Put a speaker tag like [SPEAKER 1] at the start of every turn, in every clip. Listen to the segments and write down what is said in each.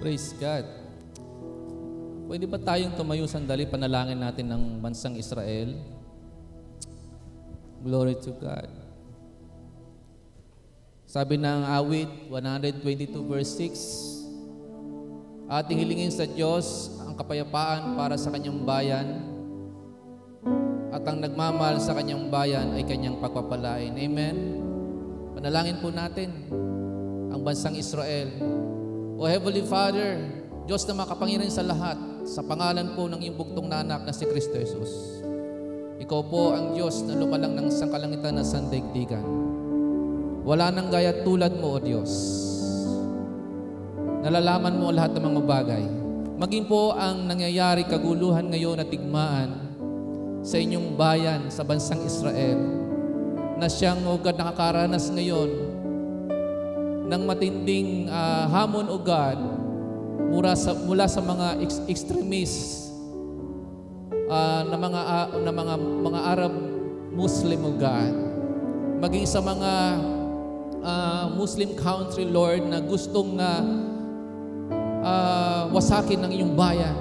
[SPEAKER 1] Praise God. Pwede ba tayong tumayo sandali, panalangin natin ng bansang Israel? Glory to God. Sabi ng awit 122 verse 6, ating hilingin sa Diyos ang kapayapaan para sa kanyang bayan, at ang nagmamahal sa kanyang bayan ay kanyang pagpapalain. Amen. Panalangin po natin ang bansang Israel. O Heavenly Father, Diyos na makapangyarihan sa lahat, sa pangalan po ng iyong bugtong na anak na si Kristo Jesus, Ikaw po ang Diyos na lumalang ng sangkalangitan na sandaigdigan. Wala nang gaya tulad mo, O Diyos. Nalalaman mo lahat ng mga bagay. Maging po ang nangyayari kaguluhan ngayon at digmaan sa inyong bayan, sa bansang Israel, na siyang, O God, nakakaranas ngayon ng matinding hamon, O God, mula sa mga extremists na mga Arab Muslim, O God, maging sa mga Muslim country, Lord, na gustong wasakin ng iyong bayan.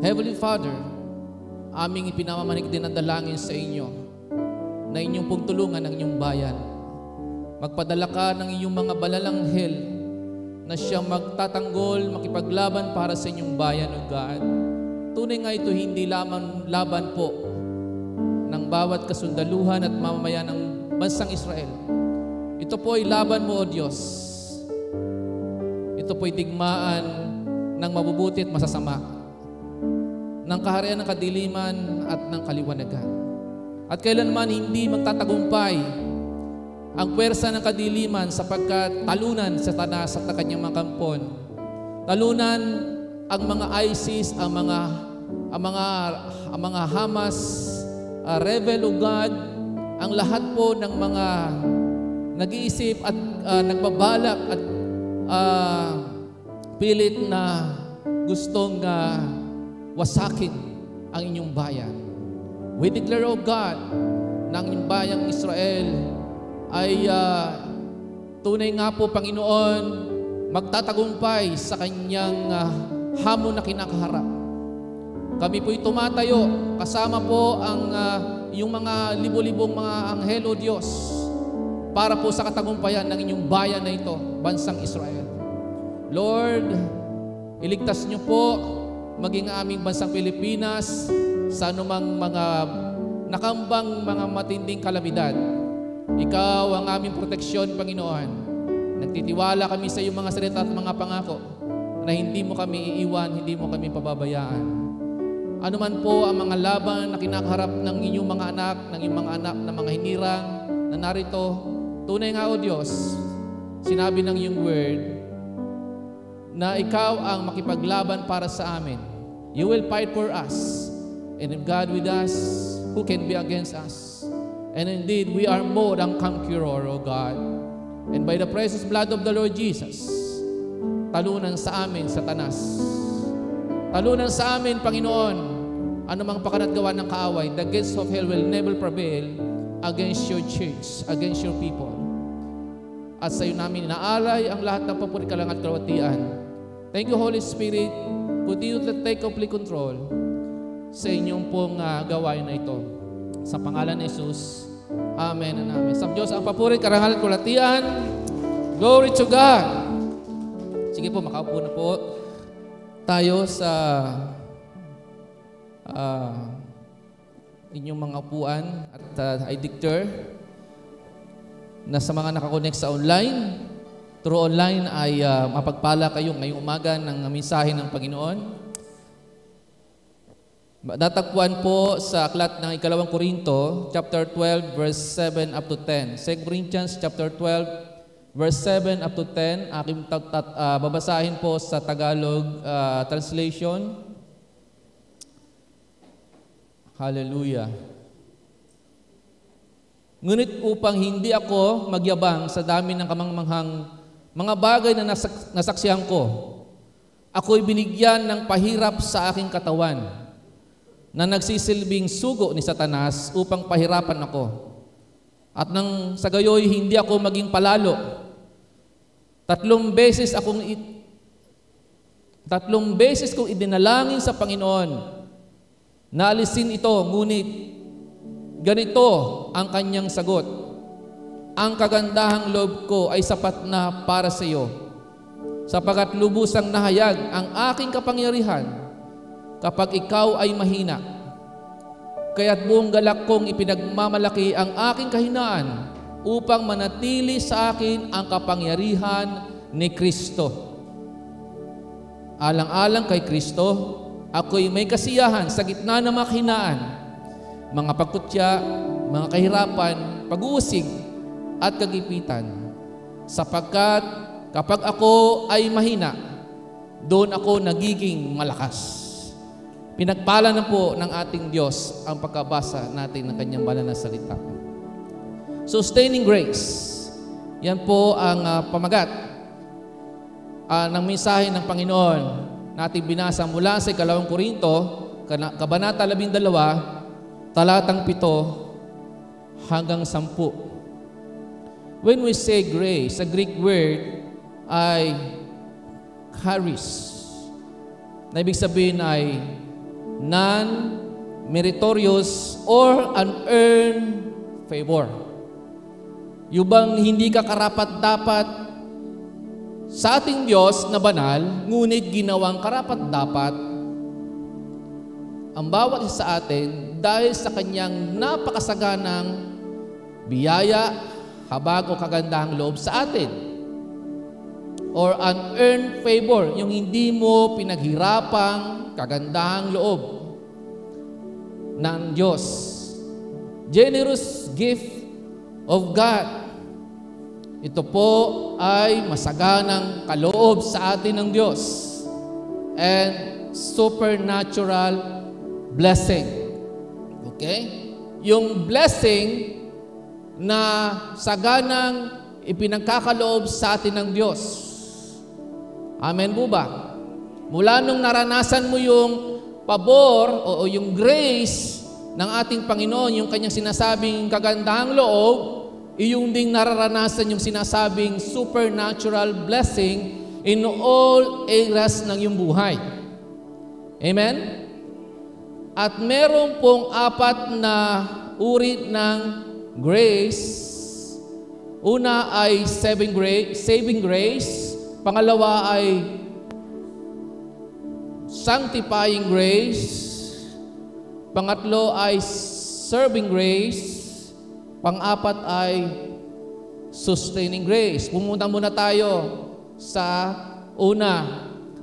[SPEAKER 1] Heavenly Father, aming ipinamamanig din ang dalangin sa inyo na inyong pong tulungan ang inyong bayan. Magpadala ka ng iyong mga balalanghel na siyang magtatanggol, makipaglaban para sa inyong bayan, O God. Tunay nga ito, hindi lamang laban po ng bawat kasundaluhan at mamamayan ng bansang Israel. Ito po ay laban mo, O Diyos. Ito po ay digmaan ng mabubuti at masasama, ng kaharian ng kadiliman at ng kaliwanagan. At kailanman hindi magtatagumpay ang pwersa ng kadiliman, sapagkat talunan sa Satanas at kanyang mga kampon. Talunan ang mga ISIS, ang mga Hamas, rebel, O God, ang lahat po ng mga nag-iisip at nagbabalak at pilit na gustong wasakin ang inyong bayan. We declare, O God, na ang inyong bayang Israel ay tunay nga po, Panginoon, magtatagumpay sa kanyang hamon na kinakaharap. Kami po'y tumatayo kasama po ang yung mga libo-libong mga anghel, O Diyos, para po sa katagumpayan ng inyong bayan na ito, bansang Israel. Lord, iligtas niyo po maging aming bansang Pilipinas sa anumang mga nakambang mga matinding kalamidad. Ikaw ang aming proteksyon, Panginoon. Nagtitiwala kami sa iyong mga salita at mga pangako na hindi mo kami iiwan, hindi mo kami pababayaan. Ano man po ang mga laban na kinakaharap ng inyong mga anak, ng iyong mga anak na mga hinirang na narito, tunay nga, O Diyos, sinabi ng iyong word na ikaw ang makipaglaban para sa amin. You will fight for us. And if God with us, who can be against us? And indeed, we are more than conqueror, O God. And by the precious blood of the Lord Jesus, talunan sa amin, Satanas. Talunan sa amin, Panginoon, anumang pakanatgawa ng kaaway. The gates of hell will never prevail against your church, against your people. At sa iyo namin inaalay ang lahat ng papuri, kalangan at kalwatian. Thank you, Holy Spirit. Continue to take complete control sa inyong pong gawain na ito. Sa pangalan ni Jesus. Amen and amen. Sa Diyos ang papuri, karangalan at kalwatian. Glory to God. Sige po, makaupo na po tayo sa inyong mga upuan at I declare na sa mga nakakonect sa online, through online ay mapagpala kayo ngayong umaga ng mensahe ng Panginoon. Datagpuan po sa aklat ng 2 Korinto, chapter 12, verse 7 up to 10. 2 Corinthians, chapter 12, verse 7 up to 10. Aking babasahin po sa Tagalog translation. Hallelujah. Ngunit upang hindi ako magyabang sa dami ng kamangmanghang mga bagay na nasaksihan ko, ako'y binigyan ng pahirap sa aking katawan, na nagsisilbing sugo ni Satanas upang pahirapan ako. At nang sa gayoy hindi ako maging palalo. 3 beses akong 3 beses kong idinalangin sa Panginoon na alisin ito, ngunit ganito ang kanyang sagot. Ang kagandahang loob ko ay sapat na para sa iyo, sapagkat lubusang nahayag ang aking kapangyarihan kapag ikaw ay mahina. Kaya't buong galak kong ipinagmamalaki ang aking kahinaan upang manatili sa akin ang kapangyarihan ni Kristo. Alang-alang kay Kristo, ako'y may kasiyahan sa gitna ng mga kahinaan, mga pagkutya, mga kahirapan, pag-uusig at kagipitan. Sapagkat kapag ako ay mahina, doon ako nagiging malakas. Pinagpala na po ng ating Diyos ang pagkabasa natin ng kanyang banal na salita. Sustaining grace. Yan po ang pamagat ng mensahe ng Panginoon natin binasa mula sa 2 Korinto, Kabanata 12, talatang 7 hanggang 10. When we say grace, the Greek word ay charis, na ibig sabihin ay non-meritorious or unearned favor. Yung bang hindi ka karapat-dapat sa ating Diyos na banal, ngunit ginawang karapat-dapat ang bawat isa sa atin dahil sa kanyang napakasaganang biyaya, habag o kagandahang loob sa atin. Or unearned favor, yung hindi mo pinaghirapang kagandahang loob ng Diyos. Generous gift of God. Ito po ay masaganang kaloob sa atin ng Diyos and supernatural blessing. Okay? Yung blessing na saganang ipinagkakaloob sa atin ng Diyos. Amen po ba? Mula nung naranasan mo yung pabor o yung grace ng ating Panginoon, yung kanyang sinasabing kagandahang loob, iyong ding nararanasan yung sinasabing supernatural blessing in all areas ng iyong buhay. Amen? At meron pong 4 na uri ng grace. Una ay saving grace. Pangalawa ay sanctifying grace. Pangatlo ay serving grace. Pang-4 ay sustaining grace. Pumunta muna tayo sa una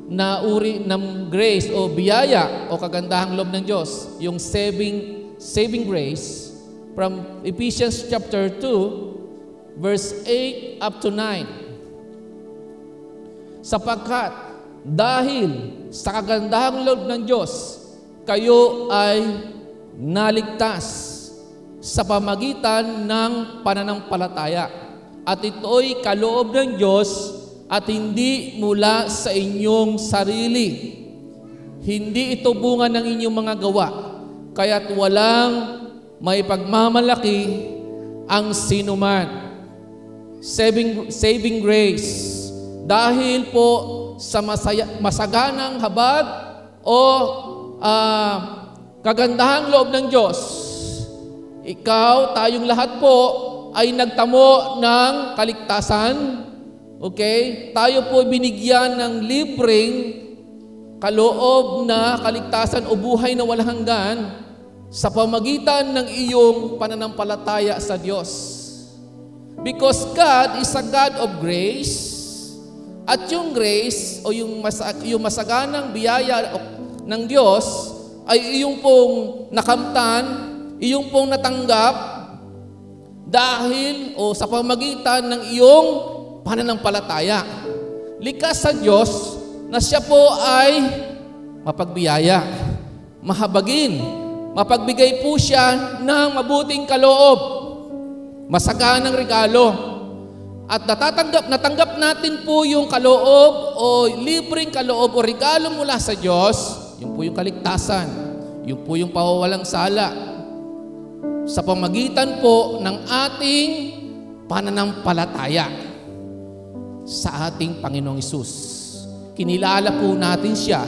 [SPEAKER 1] na uri ng grace o biyaya o kagandahang loob ng Diyos, yung saving grace from Ephesians chapter 2 verse 8 up to 9. Sapagkat dahil sa kagandahang loob ng Diyos, kayo ay naligtas sa pamagitan ng pananampalataya. At ito'y kaloob ng Diyos at hindi mula sa inyong sarili. Hindi ito bunga ng inyong mga gawa, kaya't walang may pagmamalaki ang sinuman. Saving grace. Dahil po sa masaganang habag o kagandahang loob ng Diyos, ikaw, tayong lahat po ay nagtamo ng kaligtasan. Okay? Tayo po binigyan ng libreng kaloob na kaligtasan o buhay na walang hanggan sa pamagitan ng iyong pananampalataya sa Diyos. Because God is a God of grace, at yung grace o yung masaganang biyaya ng Diyos ay iyong pong nakamtan, iyong pong natanggap dahil o sa pamagitan ng iyong pananampalataya. Likas sa Diyos na siya po ay mapagbiyaya, mahabagin, mapagbigay po siya ng mabuting kaloob, masaganang regalo. At natanggap natin po yung kaloob o libreng kaloob o regalo mula sa Diyos, yun po yung kaligtasan, yun po yung pawawalang sala, sa pamagitan po ng ating pananampalataya sa ating Panginoong Hesus. kinilala po natin siya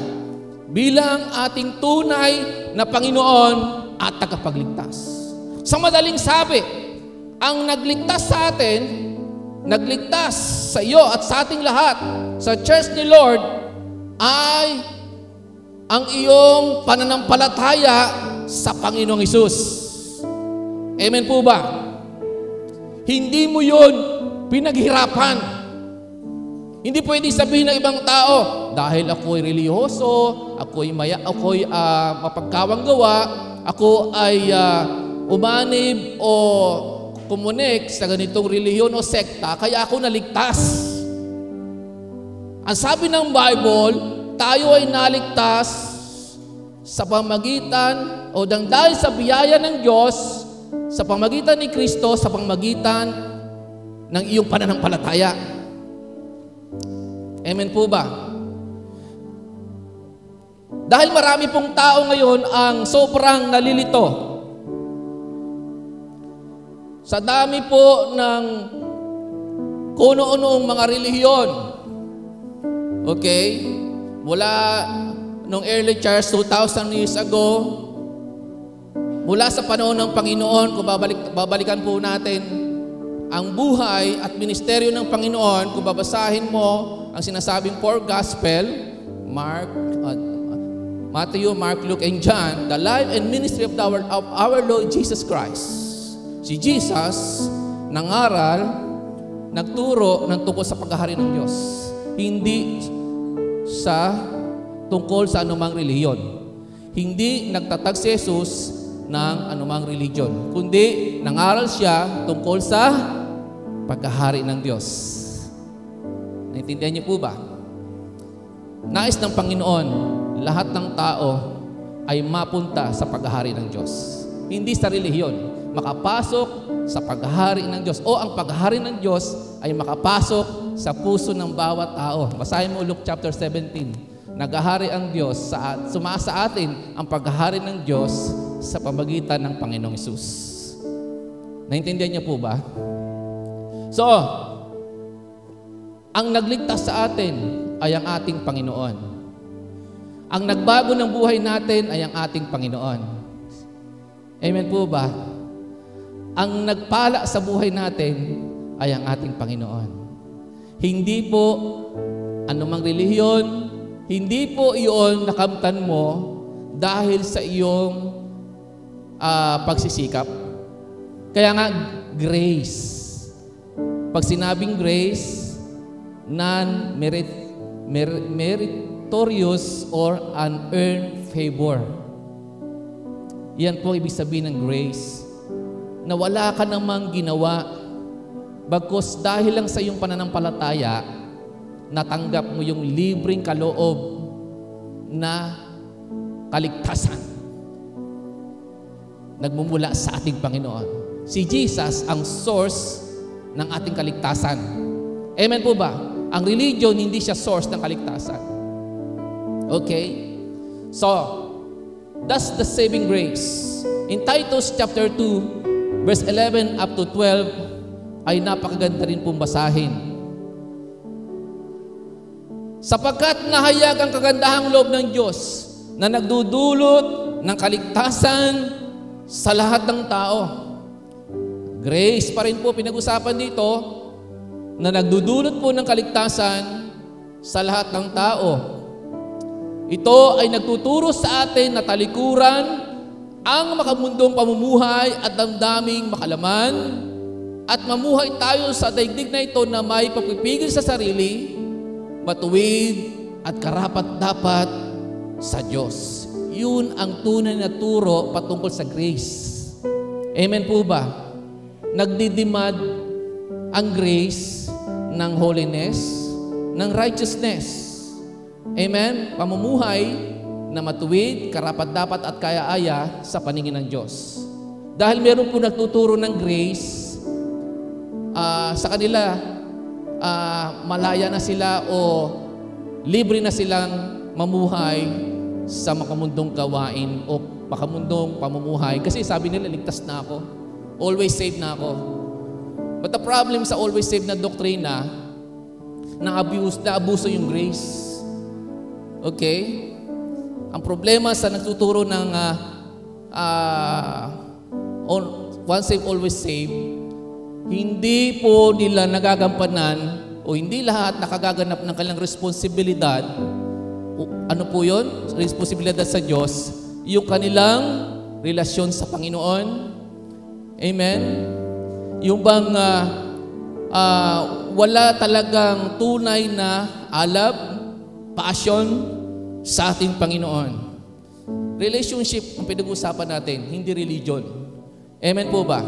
[SPEAKER 1] bilang ating tunay na Panginoon at tagapagligtas. Sa madaling sabi, ang nagligtas sa atin, nagligtas sa iyo at sa ating lahat, sa church ni Lord, ay ang iyong pananampalataya sa Panginoong Hesus. Amen po ba? Hindi mo yun pinaghirapan. Hindi pwede sabihin ng ibang tao, dahil ako'y reliyoso, ako'y mapagkawang gawa, ako ay umanib o kumunik sa ganitong reliyon o sekta, kaya ako naligtas. Ang sabi ng Bible, tayo ay naligtas sa pamagitan o dahil sa biyaya ng Diyos, sa pamagitan ni Kristo, sa pamagitan ng iyong pananampalataya. Amen po ba? Dahil marami pong tao ngayon ang sobrang nalilito. Sa dami po ng kuno-unong mga relihiyon. Okay? Mula nung early church, 2,000 years ago, mula sa panahon ng Panginoon, kung babalikan po natin ang buhay at ministeryo ng Panginoon, kung babasahin mo ang sinasabing four gospel, Matthew, Mark, Luke, and John, the life and ministry of our Lord Jesus Christ. Si Jesus nangaral, nagturo ng tungkol sa paghahari ng Diyos. Hindi sa tungkol sa anumang relihiyon. Hindi nagtatag si Jesus ng anumang religion, kundi nangaral siya tungkol sa paghahari ng Diyos. Naintindihan niyo po ba? Nais ng Panginoon, lahat ng tao ay mapunta sa paghahari ng Diyos. Hindi sa relihiyon. Makapasok sa paghahari ng Diyos. O ang paghahari ng Diyos ay makapasok sa puso ng bawat tao. Basahin mo Luke chapter 17. Naghahari ang Diyos, sumasa atin ang paghahari ng Diyos sa pamagitan ng Panginoong Hesus. Naintindihan niyo po ba? So, ang nagligtas sa atin ay ang ating Panginoon. Ang nagbago ng buhay natin ay ang ating Panginoon. Amen po ba? Ang nagpala sa buhay natin ay ang ating Panginoon. Hindi po anumang relihiyon, hindi po iyon nakamtan mo dahil sa iyong pagsisikap. Kaya nga, grace. Pag sinabing grace, non-meritorious or unearned favor. Yan po ibig sabihin ng grace. Na wala ka namang ginawa, bagkus dahil lang sa iyong pananampalataya, natanggap mo yung libreng kaloob na kaligtasan. Nagmumula sa ating Panginoon. Si Jesus ang source ng ating kaligtasan. Amen po ba? Ang religion, hindi siya source ng kaligtasan. Okay? So, that's the saving grace. In Titus chapter 2, verse 11 up to 12, ay napakaganda rin pong basahin. Sapagkat nahayag ang kagandahang loob ng Diyos na nagdudulot ng kaligtasan sa lahat ng tao. Grace pa rin po pinag-usapan dito, na nagdudulot po ng kaligtasan sa lahat ng tao. Ito ay nagtuturo sa atin na talikuran ang makamundong pamumuhay at damdaming makalaman at mamuhay tayo sa daigdig na ito na may pagpipigil sa sarili, matuwid at karapat-dapat sa Diyos. Yun ang tunay na turo patungkol sa grace. Amen po ba? Nagdidemand ang grace ng holiness, ng righteousness. Amen? Pamumuhay na matuwid, karapat-dapat at kaya-aya sa paningin ng Diyos. Dahil meron po nagtuturo ng grace, sa kanila, malaya na sila o libre na silang mamuhay sa makamundong gawain o makamundong pamumuhay. Kasi sabi nila, ligtas na ako. Always saved na ako. But the problem sa always saved na doktrina, na abuso yung grace. Okay? Ang problema sa nagtuturo ng once saved, always saved, hindi po nila nagagampanan o hindi lahat nakagaganap ng kanilang responsibilidad. Ano po yun? Responsibilidad sa Diyos. Yung kanilang relasyon sa Panginoon. Amen? Yung bang wala talagang tunay na alab, passion sa ating Panginoon. Relationship ang pinag-usapan natin, hindi religion. Amen po ba?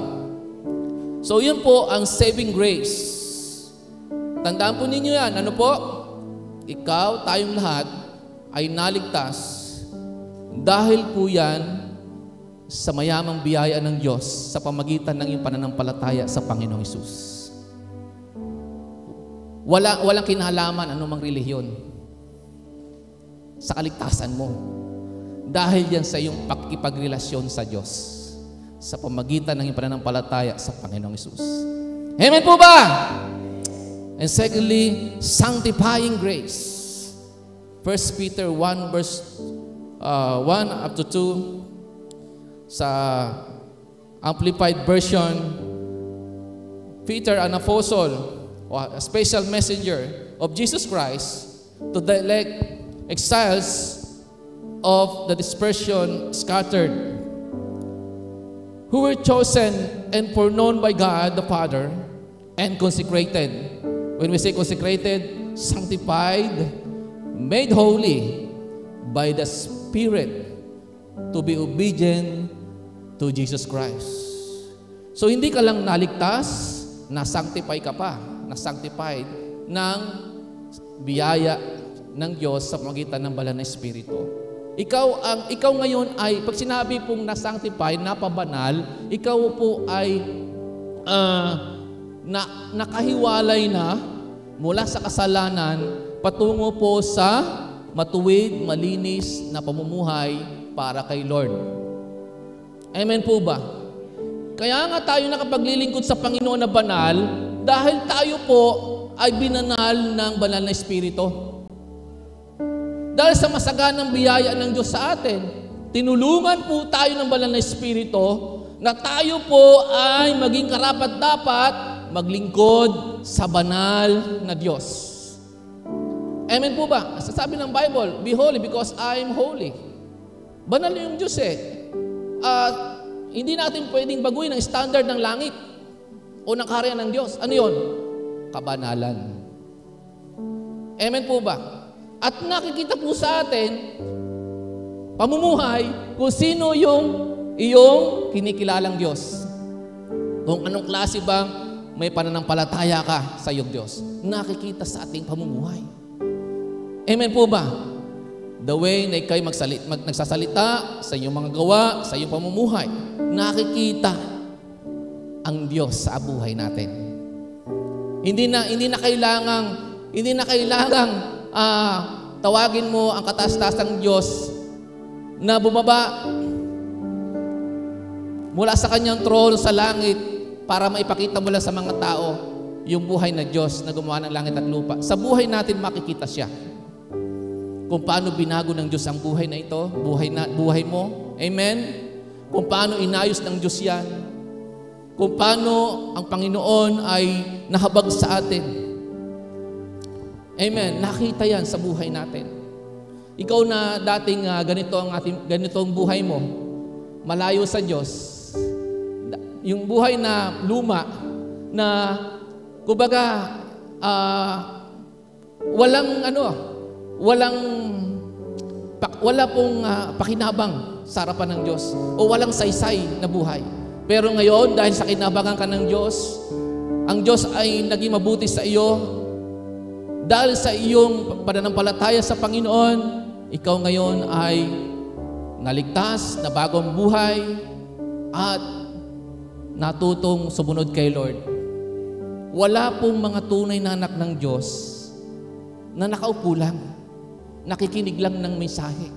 [SPEAKER 1] So yun po ang saving grace. Tandaan po ninyo yan. Ano po? Ikaw, tayong lahat ay naligtas dahil po yan sa mayamang biyaya ng Diyos sa pamagitan ng iyong pananampalataya sa Panginoong Hesus. Walang kinalaman anumang relihiyon sa kaligtasan mo. Dahil yan sa iyong pakikipagrelasyon sa Diyos sa pamagitan ng iyong pananampalataya sa Panginoong Hesus. Amen po ba? And secondly, sanctifying grace. 1 Peter 1 verse 1 up to 2 sa Amplified Version, Peter, an apostle, a special messenger of Jesus Christ to the elect exiles of the dispersion scattered, who were chosen and foreknown by God the Father and consecrated. When we say consecrated, sanctified, made holy by the Spirit to be obedient to Jesus Christ. So hindi ka lang naligtas, na-sanctify ka pa, na-sanctified ng biyaya ng Diyos sa pamagitan ng banal na Espiritu. Ikaw ngayon ay, pag sinabi pong na-sanctify, napabanal, ikaw po ay nakahiwalay na mula sa kasalanan patungo po sa matuwid, malinis na pamumuhay para kay Lord. Amen po ba? Kaya nga tayo nakapaglilingkod sa Panginoon na banal dahil tayo po ay binanal ng banal na Espiritu. Dahil sa masaganang biyaya ng Diyos sa atin, tinulungan po tayo ng banal na Espiritu na tayo po ay maging karapat-dapat maglingkod sa banal na Diyos. Amen po ba? Sasabi ng Bible, be holy because I am holy. Banal yung Diyos eh. Hindi natin pwedeng baguhin ang standard ng langit o ng kaharian ng Diyos. Ano yun? Kabanalan. Amen po ba? At nakikita po sa atin, pamumuhay, kung sino yung iyong kinikilalang Diyos. Kung anong klase bang may pananampalataya ka sa iyong Diyos. Nakikita sa ating pamumuhay. Amen po ba? The way na ikaw'y nagsasalita sa iyong mga gawa, sa iyong pamumuhay, nakikita ang Diyos sa buhay natin. Hindi na kailangang tawagin mo ang kataas-taasang Diyos na bumaba mula sa kanyang trono sa langit para maipakita mo lang sa mga tao yung buhay na Diyos na gumawa ng langit at lupa. Sa buhay natin makikita siya. Kung paano binago ng Diyos ang buhay na ito, buhay mo. Amen? Kung paano inayos ng Diyos yan. Kung paano ang Panginoon ay nahabag sa atin. Amen? Nakita yan sa buhay natin. Ikaw na dating ganito ang buhay mo, malayo sa Diyos. Yung buhay na luma, na kumbaga wala pong pakinabang sa harapan ng Diyos o walang saysay na buhay. Pero ngayon, dahil sa kinabangan ka ng Diyos, ang Diyos ay naging mabuti sa iyo. Dahil sa iyong pananampalataya sa Panginoon, ikaw ngayon ay naligtas, na bagong buhay, at natutong sumunod kay Lord. Wala pong mga tunay na anak ng Diyos na nakaupo lang, nakikinig lang ng mensahe.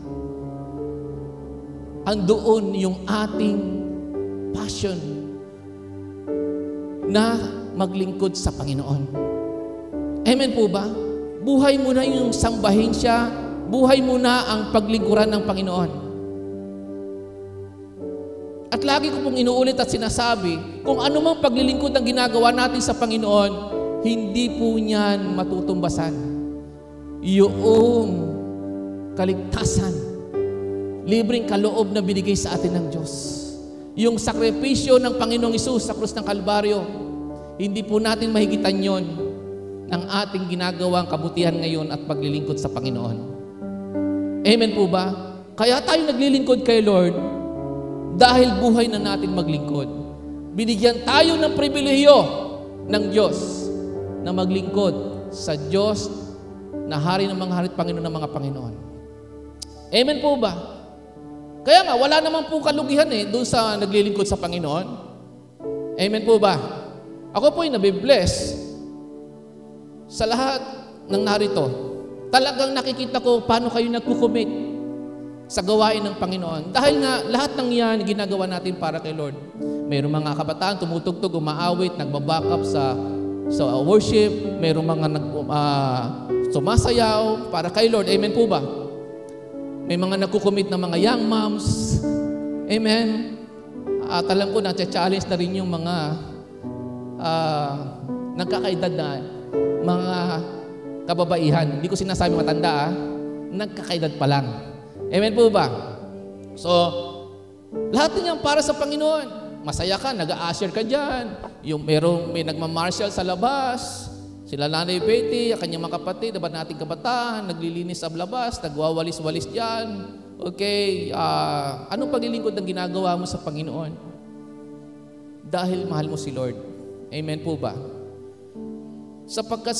[SPEAKER 1] Andoon yung ating passion na maglingkod sa Panginoon. Amen po ba? Buhay mo na yung sambahin siya, buhay mo na ang paglingkuran ng Panginoon. At lagi ko pong inuulit at sinasabi, kung anumang paglilingkod ang ginagawa natin sa Panginoon, hindi po niyan matutumbasan. Yung kaligtasan, libreng kaloob na binigay sa atin ng Diyos. Yung sakripisyo ng Panginoong Hesus sa krus ng Kalbaryo, hindi po natin mahigitan yon ng ating ginagawang kabutihan ngayon at paglilingkod sa Panginoon. Amen po ba? Kaya tayo naglilingkod kay Lord dahil buhay na natin maglingkod. Binigyan tayo ng pribilehiyo ng Diyos na maglingkod sa Diyos na hari ng mga hari at Panginoon ng mga Panginoon. Amen po ba? Kaya nga, wala naman po kalugihan doon sa naglilingkod sa Panginoon. Amen po ba? Ako po ay nabibless sa lahat ng narito. Talagang nakikita ko paano kayo nagkukumit sa gawain ng Panginoon. Dahil nga, lahat ng yan ginagawa natin para kay Lord. Mayroong mga kabataan, tumutugtog, umaawit, nagbabackup sa worship. Mayroong mga sumasayaw para kay Lord. Amen po ba? May mga nagkukumit na mga young moms. Amen. At alam ko, na-challenge na rin yung mga nagkakaedad na mga kababaihan. Hindi ko sinasabi matanda, nagkakaedad pa lang. Amen po ba? So, lahat niyan para sa Panginoon. Masaya ka, nag-a-usher ka dyan. May nagmamartial sa labas. Sila Nanay Betty, ang kanyang mga kapatid, dapat nating kabataan, naglilinis sa labas, nagwawalis-walis dyan. Okay, anong paglilingkod ang ginagawa mo sa Panginoon? Dahil mahal mo si Lord. Amen po ba? Sapagkat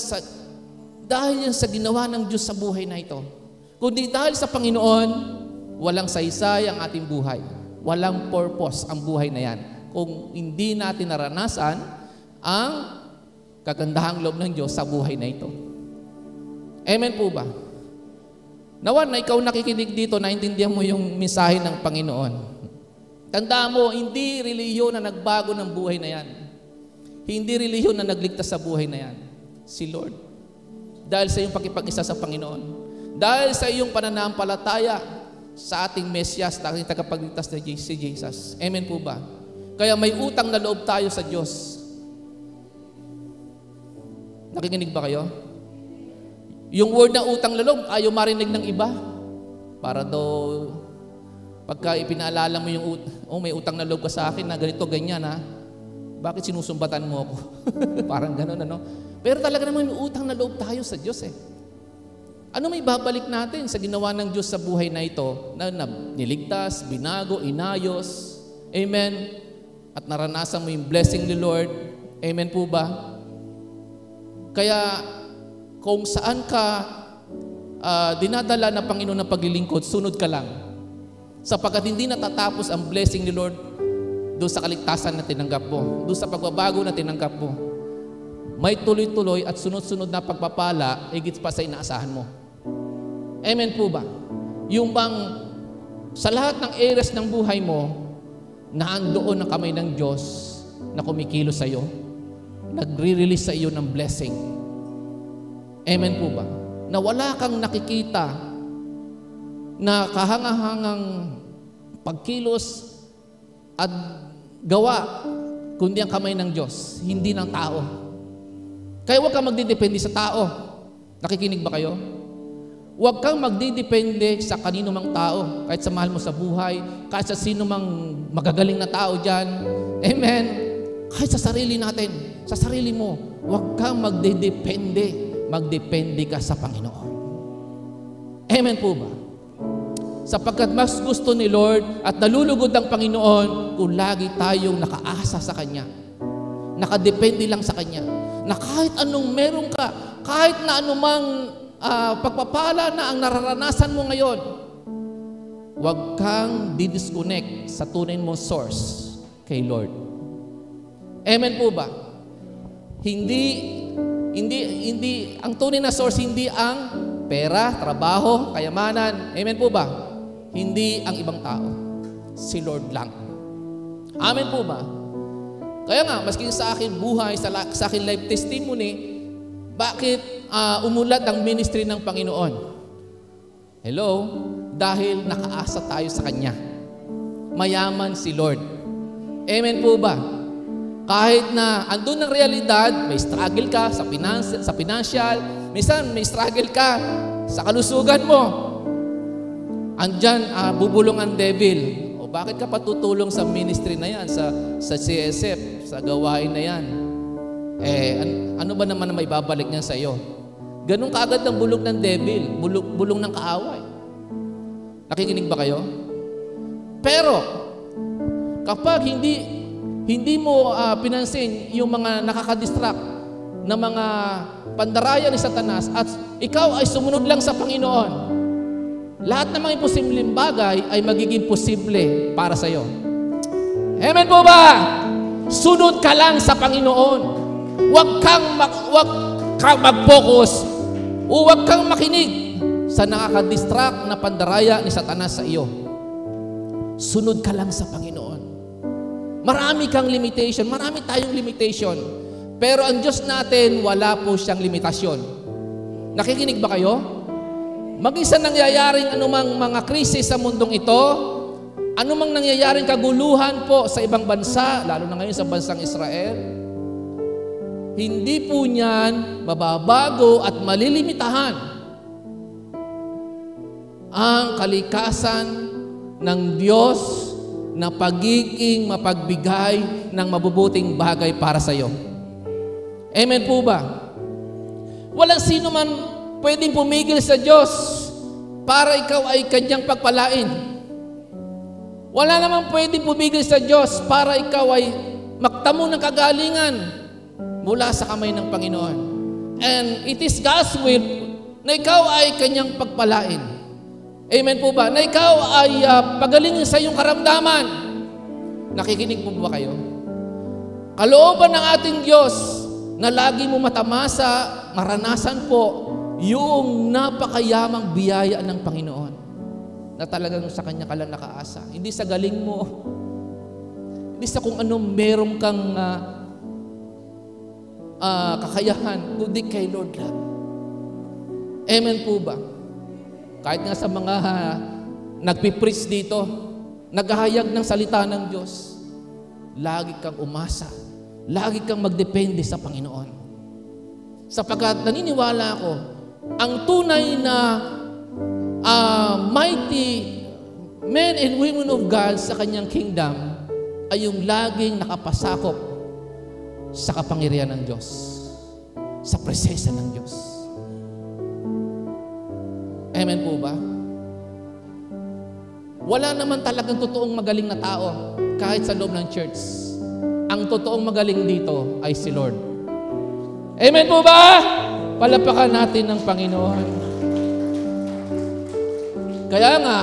[SPEAKER 1] dahil yan sa ginawa ng Diyos sa buhay na ito. Kundi dahil sa Panginoon, walang saysay ang ating buhay. Walang purpose ang buhay na yan. Kung hindi natin naranasan ang kagandahang loob ng Diyos sa buhay na ito. Amen po ba? Nawan na ikaw nakikinig dito, naintindihan mo yung mensahe ng Panginoon. Tandaan mo, hindi relihiyon na nagbago ng buhay na yan. Hindi relihiyon na nagligtas sa buhay na yan. Si Lord. Dahil sa iyong pakipag-isa sa Panginoon. Dahil sa iyong pananampalataya sa ating Mesyas, na ating tagapagligtas na si Jesus. Amen po ba? Kaya may utang na loob tayo sa Diyos. Nakikinig ba kayo? Yung word na utang na loob, ayaw marinig ng iba. Para daw, pagka ipinaalala mo yung, may utang na loob ka sa akin na ganito, ganyan ha. Bakit sinusumbatan mo ako? Parang gano'n, ano? Pero talaga naman may utang na loob tayo sa Diyos eh. Ano may babalik natin sa ginawa ng Diyos sa buhay na ito? Na niligtas, binago, inayos. Amen? At naranasan mo yung blessing ni Lord. Amen po ba? Kaya kung saan ka dinadala ng Panginoon ng paglilingkod, sunod ka lang. Sapagkat hindi natatapos ang blessing ni Lord doon sa kaligtasan na tinanggap mo, doon sa pagbabago na tinanggap mo. May tuloy-tuloy at sunod-sunod na pagpapala, higit pa sa inaasahan mo. Amen po ba? Yung bang sa lahat ng areas ng buhay mo, naandoon ang kamay ng Diyos na kumikilos sa iyo, nagre-release sa iyo ng blessing. Amen po ba? Na wala kang nakikita na kahangahangang pagkilos at gawa, kundi ang kamay ng Diyos, hindi ng tao. Kaya huwag kang magdidepende sa tao. Nakikinig ba kayo? Huwag kang magdidepende sa kanino mang tao, kahit sa mahal mo sa buhay, kahit sa sino mang magagaling na tao dyan. Amen? Kahit sa sarili natin, sa sarili mo, huwag kang magdidepende. Magdepende ka sa Panginoon. Amen po ba? Sapagkat mas gusto ni Lord at nalulugod ang Panginoon kung lagi tayong nakaasa sa Kanya. Nakadepende lang sa Kanya. Na kahit anong meron ka, kahit na anumang pagpapala na ang nararanasan mo ngayon, huwag kang didisconnect sa tunay mong source kay Lord. Amen po ba? Hindi ang tunay na source, hindi ang pera, trabaho, kayamanan. Amen po ba? Hindi ang ibang tao. Si Lord lang. Amen po ba? Kaya nga, maski sa akin buhay, sa akin life testimony, bakit umulat ang ministry ng Panginoon? Hello? Dahil nakaasa tayo sa Kanya. Mayaman si Lord. Amen po ba? Kahit na andun ang realidad, may struggle ka sa financial, minsan may struggle ka sa kalusugan mo. Andyan, bubulong ang devil. O bakit ka patutulong sa ministry na yan, sa CSF, sa gawain na yan? Ano ba naman na may babalik niya sa iyo? Ganun kaagad ang bulong ng devil, bulong ng kaaway. Nakikinig ba kayo? Pero, kapag hindi mo pinansin yung mga nakakadistract na mga pandaraya ni Satanas at ikaw ay sumunod lang sa Panginoon, lahat ng mga imposibleng bagay ay magiging posible para sa iyo. Amen po ba? Sunod ka lang sa Panginoon. Huwag kang mag-focus o huwag kang makinig sa nakakadistract na pandaraya ni Satanas sa iyo. Sunod ka lang sa Panginoon. Marami kang limitation, marami tayong limitation. Pero ang Diyos natin, wala po siyang limitasyon. Nakikinig ba kayo? Mag-isa nangyayaring anumang mga krisis sa mundong ito, anumang nangyayaring kaguluhan po sa ibang bansa, lalo na ngayon sa bansang Israel, hindi po niyan mababago at malilimitahan ang kalikasan ng Diyos na pagiging mapagbigay ng mabubuting bagay para sa iyo. Amen po ba? Walang sino man pwedeng pumigil sa Diyos para ikaw ay Kanyang pagpalain. Wala naman pwedeng pumigil sa Diyos para ikaw ay magtamo ng kagalingan mula sa kamay ng Panginoon. And it is God's will na ikaw ay Kanyang pagpalain. Amen po ba? Na ikaw ay pagalingin sa iyong karamdaman. Nakikinig po ba kayo? Kalooban ng ating Diyos na lagi mo matamasa, maranasan po yung napakayamang biyaya ng Panginoon na talagang sa Kanya ka lang nakaasa. Hindi sa galing mo. Hindi sa kung ano meron kang kakayahan, kundi kay Lord lang. Amen po ba? Kahit nga sa mga nagpipreach dito, naghahayag ng salita ng Diyos, lagi kang umasa, lagi kang magdepende sa Panginoon. Sapagkat naniniwala ako, ang tunay na mighty men and women of God sa Kanyang kingdom ay yung laging nakapasakop sa kapangyarihan ng Diyos, sa presensya ng Diyos. Amen po ba? Wala naman talagang totoong magaling na tao kahit sa loob ng church. Ang totoong magaling dito ay si Lord. Amen po ba? Palapakan natin ng Panginoon. Kaya nga,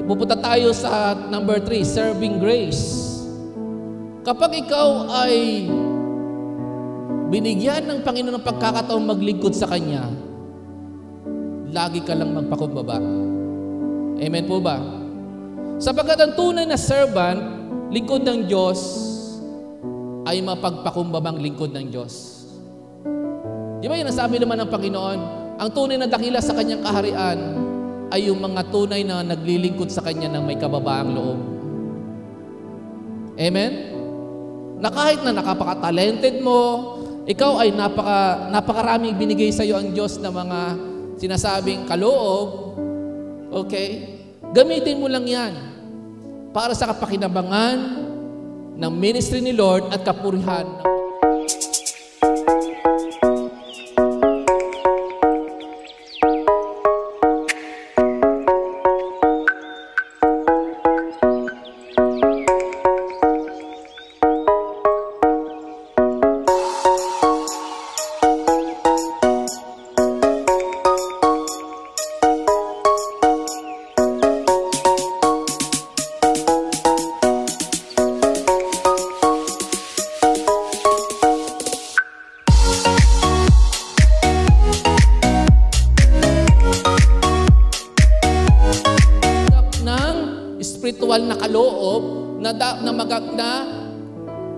[SPEAKER 1] pupunta tayo sa number 3, serving grace. Kapag ikaw ay binigyan ng Panginoon ng pagkakataong maglingkod sa Kanya, lagi ka lang magpakumbaba. Amen po ba? Sapagkat ang tunay na servant, lingkod ng Diyos, ay mapagpakumbabang lingkod ng Diyos. Di ba yun ang sabi naman ng Panginoon? Ang tunay na dakila sa Kanyang kaharian ay yung mga tunay na naglilingkod sa Kanya ng may kababaang loob. Amen? Na kahit na napaka-talented mo, ikaw ay napakaraming binigay sa iyo ang Diyos na mga sinasabing kaloob, okay? Gamitin mo lang yan para sa kapakinabangan ng ministry ni Lord at kapurihan. Spiritual na kaloob na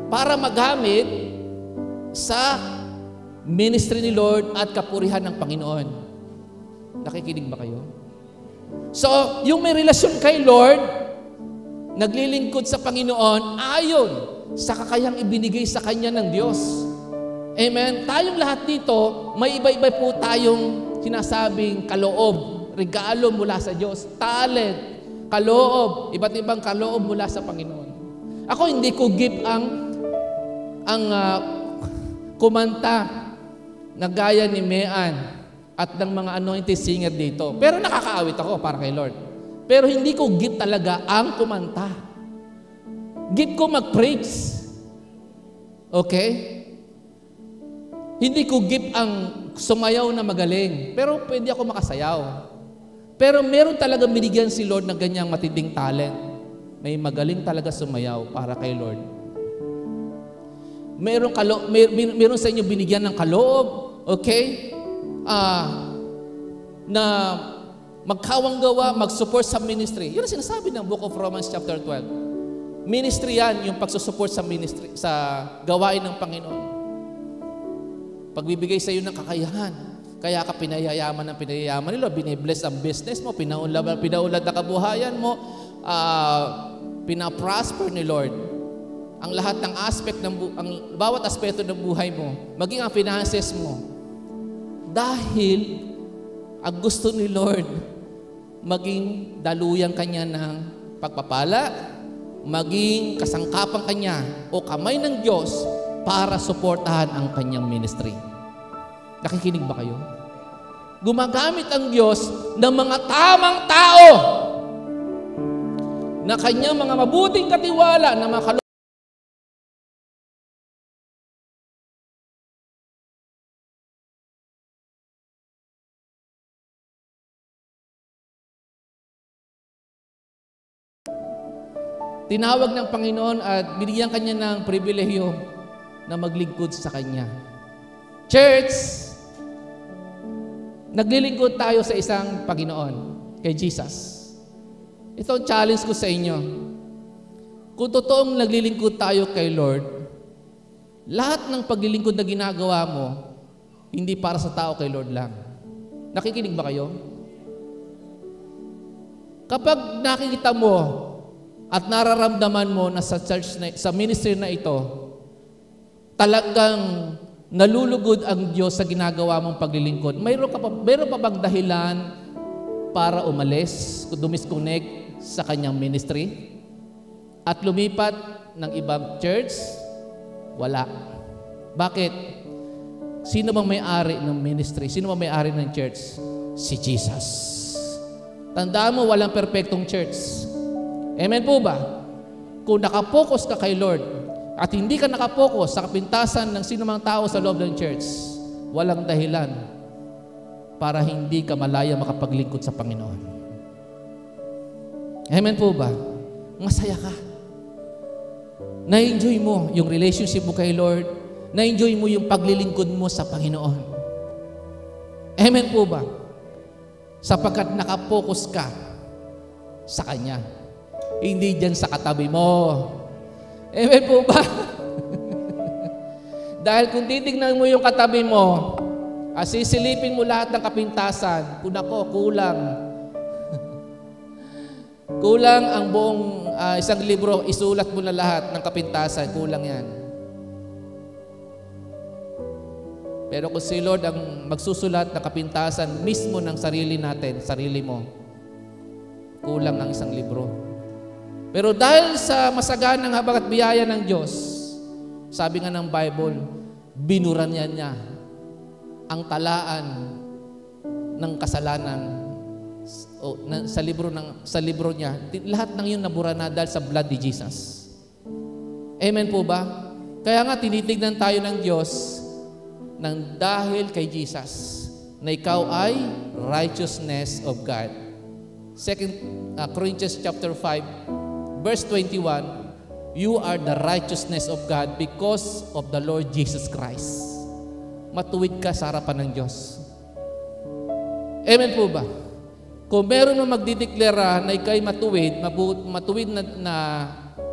[SPEAKER 1] para magamit sa ministry ni Lord at kapurihan ng Panginoon. Nakikinig ba kayo? So, yung may relasyon kay Lord, naglilingkod sa Panginoon, ayon sa kakayang ibinigay sa Kanya ng Diyos. Amen? Tayong lahat dito, may iba-iba po tayong sinasabing kaloob, regalo mula sa Diyos, talent, kaloob, iba't ibang kaloob mula sa Panginoon. Ako hindi ko give ang kumanta na gaya ni Mean at ng mga anointed singer dito. Pero nakakaawit ako para kay Lord. Pero hindi ko gift talaga ang kumanta. Gift ko mag-praise. Okay? Hindi ko gift ang sumayaw na magaling. Pero pwede ako makasayaw. Pero meron talaga binigyan si Lord ng ganyang matinding talent. May magaling talaga sumayaw para kay Lord. Meron sa inyo binigyan ng kaloob. Okay? Na magkawang-gawa, mag-support sa ministry. Yun ang sinasabi ng Book of Romans chapter 12. Ministry yan, yung pagsusupport sa ministry, sa gawain ng Panginoon. Pagbibigay sa iyo ng kakayahan. Kaya ka pinayayaman nila, binibless ang business mo, pinaulad na kabuhayan mo, pinaprosper ni Lord. Ang lahat ng bawat aspeto ng buhay mo, maging ang finances mo. Dahil ang gusto ni Lord, maging daluyan Kanya ng pagpapala, maging kasangkapan Kanya o kamay ng Diyos para suportahan ang Kanyang ministry. Nakikinig ba kayo? Gumagamit ang Diyos ng mga tamang tao na Kanyang mga mabuting katiwala na mga tinawag ng Panginoon at binigyan Kanya ng pribilehyo na maglingkod sa Kanya. Church, naglilingkod tayo sa isang Panginoon, kay Jesus. Ito ang challenge ko sa inyo. Kung totoong naglilingkod tayo kay Lord, lahat ng paglilingkod na ginagawa mo, hindi para sa tao kay Lord lang. Nakikinig ba kayo? Kapag nakikita mo at nararamdaman mo na sa church sa ministry na ito, talagang nalulugod ang Diyos sa ginagawa mong paglilingkod. Mayroon pa bang dahilan para umalis, dumisconnect sa kanyang ministry at lumipat ng ibang church? Wala. Bakit? Sino bang may-ari ng ministry? Sino bang may-ari ng church? Si Jesus. Tandaan mo, walang perfectong church. Amen po ba? Kung nakapokus ka kay Lord at hindi ka nakapokus sa kapintasan ng sinumang tao sa loob ng church, walang dahilan para hindi ka malaya makapaglingkod sa Panginoon. Amen po ba? Masaya ka. Na-enjoy mo yung relationship mo kay Lord. Na-enjoy mo yung paglilingkod mo sa Panginoon. Amen po ba? Sapagkat nakapokus ka sa Kanya. Hindi dyan sa katabi mo. Amen po ba? Dahil kung titignan mo yung katabi mo, sisilipin mo lahat ng kapintasan, kung ako, kulang. Kulang ang buong isang libro, isulat mo na lahat ng kapintasan, kulang yan. Pero kung si Lord ang magsusulat ng kapintasan mismo ng sarili natin, sarili mo, kulang ang isang libro. Pero dahil sa masaganang habag at biyaya ng Diyos, sabi nga ng Bible, binuran niya ang talaan ng kasalanan sa libro niya. Lahat ng yun nabura na dahil sa blood ni Jesus. Amen po ba? Kaya nga tinitignan tayo ng Diyos nang dahil kay Jesus na ikaw ay righteousness of God. 2 Corinthians chapter 5 verse 21, you are the righteousness of God because of the Lord Jesus Christ. Matuwid ka sa harapan ng Diyos. Amen po ba? Kung meron na magdideklara na ikaw'y matuwid na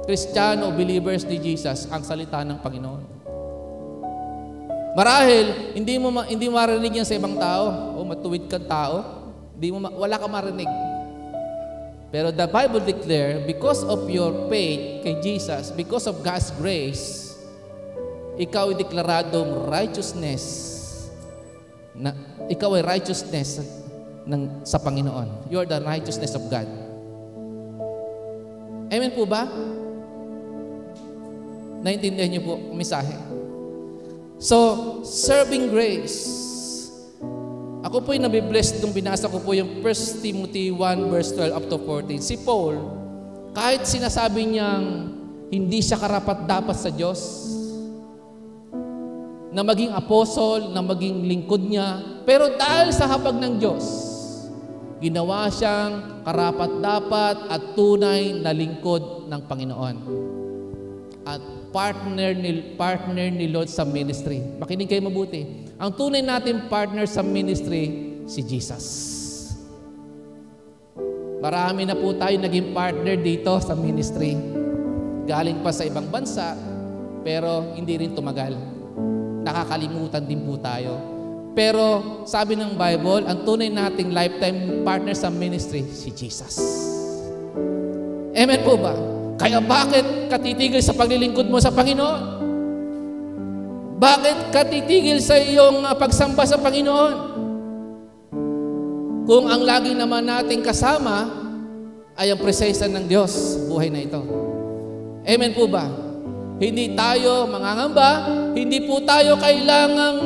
[SPEAKER 1] Kristiyano o believers ni Jesus, ang salita ng Panginoon. Marahil, hindi mo marinig yan sa ibang tao. O matuwid kang tao. Wala ka marinig. Pero the Bible declare, because of your faith kay Jesus, because of God's grace, ikaw ay deklaradong righteousness. Ikaw ay righteousness sa Panginoon. You are the righteousness of God. Amen po ba? Naintindihan niyo po ang mensahe? So, serving grace. Ako po'y nabibless nung binasa ko po yung 1 Timothy 1 verse 12 up to 14. Si Paul, kahit sinasabi niyang hindi siya karapat-dapat sa Diyos, na maging apostol, na maging lingkod niya, pero dahil sa habag ng Diyos, ginawa siyang karapat-dapat at tunay na lingkod ng Panginoon. At partner ni Lord sa ministry. Makinig kayo mabuti. Ang tunay natin partner sa ministry, si Jesus. Marami na po tayo naging partner dito sa ministry. Galing pa sa ibang bansa, pero hindi rin tumagal. Nakakalimutan din po tayo. Pero sabi ng Bible, ang tunay nating lifetime partner sa ministry, si Jesus. Amen po ba? Kaya bakit ka titigil sa paglilingkod mo sa Panginoon? Bakit ka titigil sa iyong pagsamba sa Panginoon? Kung ang lagi naman nating kasama ay ang presensya ng Diyos, buhay na ito. Amen po ba? Hindi tayo mangangamba, hindi po tayo kailangang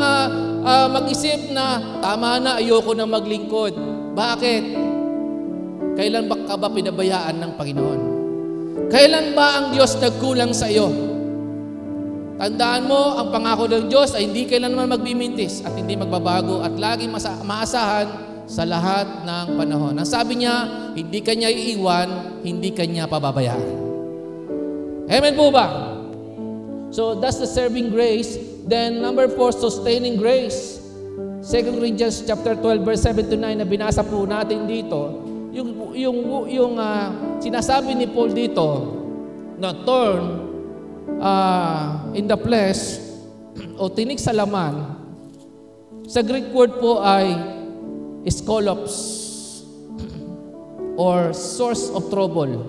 [SPEAKER 1] mag-isip na tama na, ayoko na maglingkod. Bakit? Kailan ba ka ba pinabayaan ng Panginoon? Kailan ba ang Diyos nagkulang sa iyo? Tandaan mo, ang pangako ng Diyos ay hindi kailanman magbimintis at hindi magbabago at laging maasahan sa lahat ng panahon. Ang sabi niya, hindi kanya iiwan, hindi kanya pababayaan. Amen po ba? So that's the serving grace. Then number 4, sustaining grace. 2 Corinthians chapter 12 verse 7 to 9 na binasa po natin dito. Yung sinasabi ni Paul dito na thorn in the flesh o tinik sa laman, sa Greek word po ay skolops or source of trouble.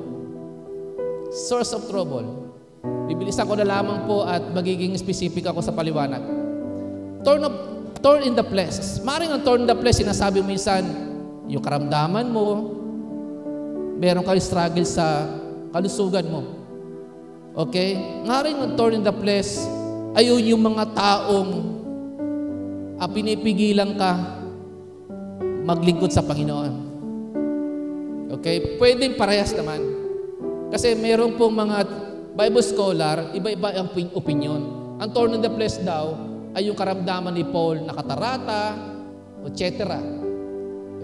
[SPEAKER 1] Source of trouble. Bibilisan ko na lamang po at magiging specific ako sa paliwanag. Thorn in the flesh. Maring ang thorn in the flesh, sinasabi minsan, yung karamdaman mo, meron kang struggle sa kalusugan mo. Okay? Ngaring ang thorn in the flesh, ayun yung mga taong pinipigilan ka maglingkod sa Panginoon. Okay? Pwedeng parehas naman. Kasi meron pong mga Bible scholar, iba-iba ang opinion. Ang thorn in the flesh daw ay yung karamdaman ni Paul na katarata, etc.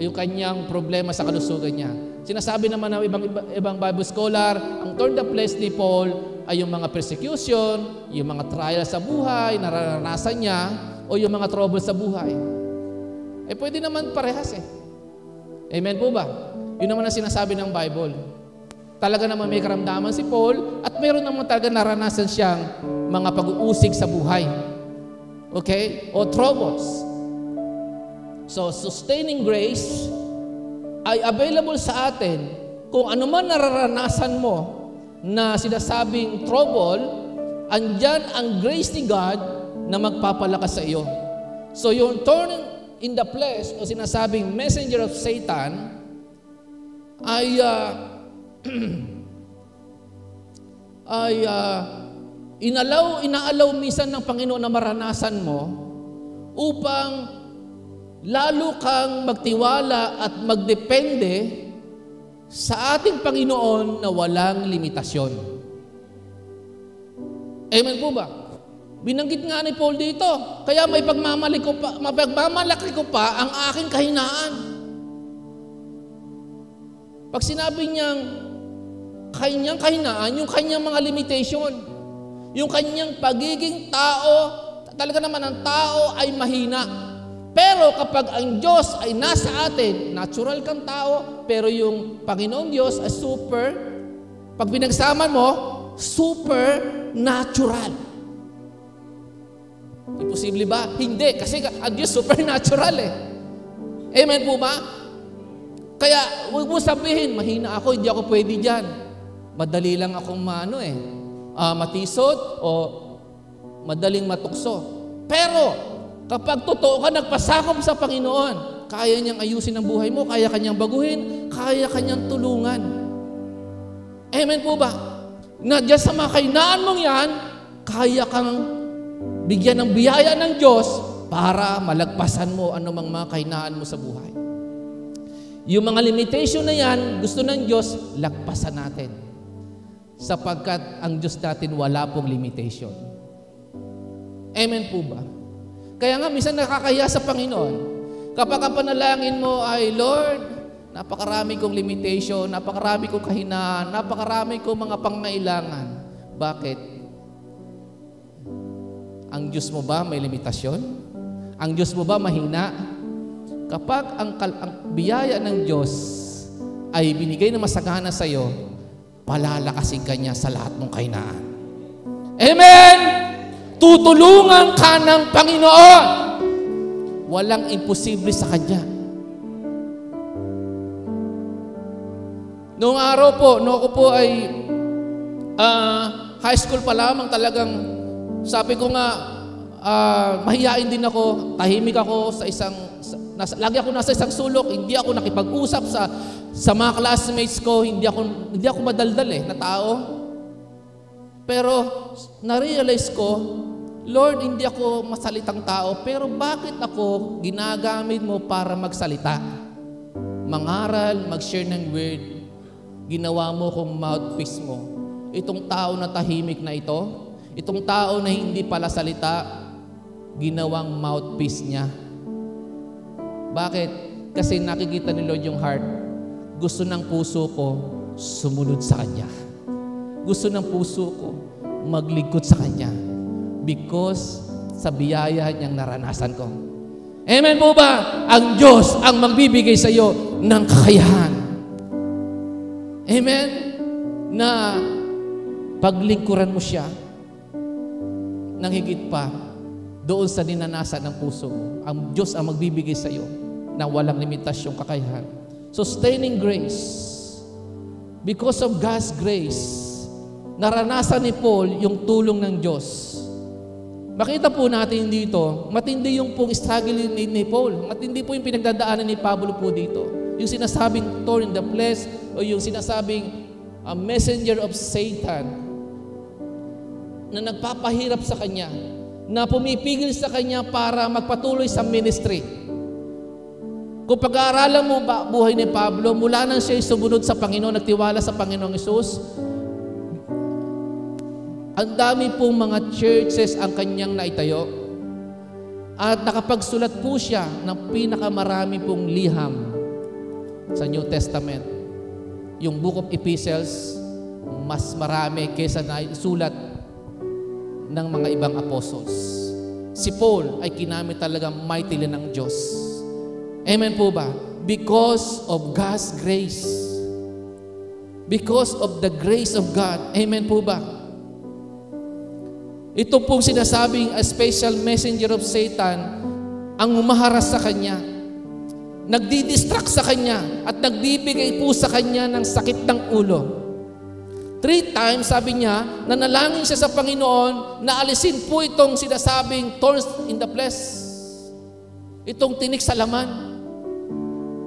[SPEAKER 1] Yung kanyang problema sa kalusugan niya. Sinasabi naman ng ibang Bible scholar, ang thorn in the flesh ni Paul ay yung mga persecution, yung mga trial sa buhay, nararanasan niya, o yung mga trouble sa buhay. Pwede naman parehas eh. Amen po ba? Yun naman ang sinasabi ng Bible. Talaga naman may karamdaman si Paul at meron naman talaga naranasan siyang mga pag-uusig sa buhay. Okay? O troubles. So, sustaining grace ay available sa atin kung ano man nararanasan mo na sinasabing trouble, andyan ang grace ni God na magpapalakas sa iyo. So, yung thorn in the flesh o sinasabing messenger of Satan ay inaalaw minsan ng Panginoon na maranasan mo upang lalo kang magtiwala at magdepende sa ating Panginoon na walang limitasyon. Amen po ba? Binanggit nga ni Paul dito, kaya may mapagmamalaki ko pa ang aking kahinaan. Pag sinabi niyang kanyang kahinaan, yung kanyang mga limitation, yung kanyang pagiging tao, talaga naman ang tao ay mahina. Pero kapag ang Diyos ay nasa atin, natural kang tao, pero yung Panginoong Diyos ay super, pag pinagsama mo, supernatural. Imposible ba? Hindi, kasi ang Diyos supernatural eh. Amen po ba? Kaya huwag mo sabihin, mahina ako, hindi ako pwede dyan. Madali lang akong matisod o madaling matukso. Pero kapag totoo ka, nagpasakop sa Panginoon, kaya niyang ayusin ang buhay mo, kaya kanyang baguhin, kaya kanyang tulungan. Amen po ba? Na dyan sa mga kahinaan mong yan, kaya kang bigyan ng biyaya ng Diyos para malagpasan mo anumang mga kahinaan mo sa buhay. Yung mga limitation na yan, gusto ng Diyos, lagpasan natin. Sapagkat ang Diyos natin wala pong limitation. Amen po ba? Kaya nga, minsan nakakahiya sa Panginoon. Kapag ang panalangin mo ay, Lord, napakarami kong limitation, napakarami kong kahinaan, napakarami kong mga pangailangan. Bakit? Ang Diyos mo ba may limitasyon? Ang Diyos mo ba mahina? Kapag ang biyaya ng Diyos ay binigay na masagana sa iyo, palalakasin ka niya sa lahat mong kahinaan. Amen! Tutulungan ka ng Panginoon. Walang imposible sa Kanya. Noong araw po, noong ako po ay high school pa lamang, talagang sabi ko nga, mahiyain din ako, tahimik ako sa lagi ako nasa isang sulok, hindi ako nakipag-usap sa mga classmates ko, hindi ako madaldal na tao. Pero na-realize ko, Lord, hindi ako masalitang tao, pero bakit ako ginagamit mo para magsalita? Mangaral, mag-share ng word, ginawa mo kong mouthpiece mo. Itong tao na tahimik na ito, itong tao na hindi pala salita, ginawang mouthpiece niya. Bakit? Kasi nakikita ni Lord yung heart. Gusto ng puso ko sumunod sa Kanya. Gusto ng puso ko maglingkod sa Kanya. Because sa biyaya niyang naranasan ko. Amen po ba? Ang Diyos ang magbibigay sa iyo ng kakayahan. Amen? Na paglingkuran mo siya nang higit pa doon sa ninanasan ng puso mo. Ang Diyos ang magbibigay sa iyo na walang limitasyong kakayahan. Sustaining grace. Because of God's grace, naranasan ni Paul yung tulong ng Diyos. Makita po natin dito, matindi yung pong struggle ni Paul. Matindi po yung pinagdadaanan ni Pablo po dito. Yung sinasabing thorn in the flesh o yung sinasabing messenger of Satan na nagpapahirap sa kanya, na pumipigil sa kanya para magpatuloy sa ministry. Kung pag-aaralan mo buhay ni Pablo, mula nang siya sumunod sa Panginoon, nagtiwala sa Panginoong Hesus, ang dami pong mga churches ang kanyang naitayo. At nakapagsulat po siya ng pinakamarami pong liham sa New Testament. Yung Book of Epistles, mas marami kaysa naisulat ng mga ibang apostles. Si Paul ay kinamit talaga mightily ng Diyos. Amen po ba? Because of God's grace. Because of the grace of God. Amen po ba? Ito pong sinasabing a special messenger of Satan ang umaharas sa kanya, nagdi-distract sa kanya, at nagbibigay po sa kanya ng sakit ng ulo. 3 times, sabi niya, nanalangin siya sa Panginoon na alisin po itong sinasabing thorns in the flesh. Itong tinik sa laman.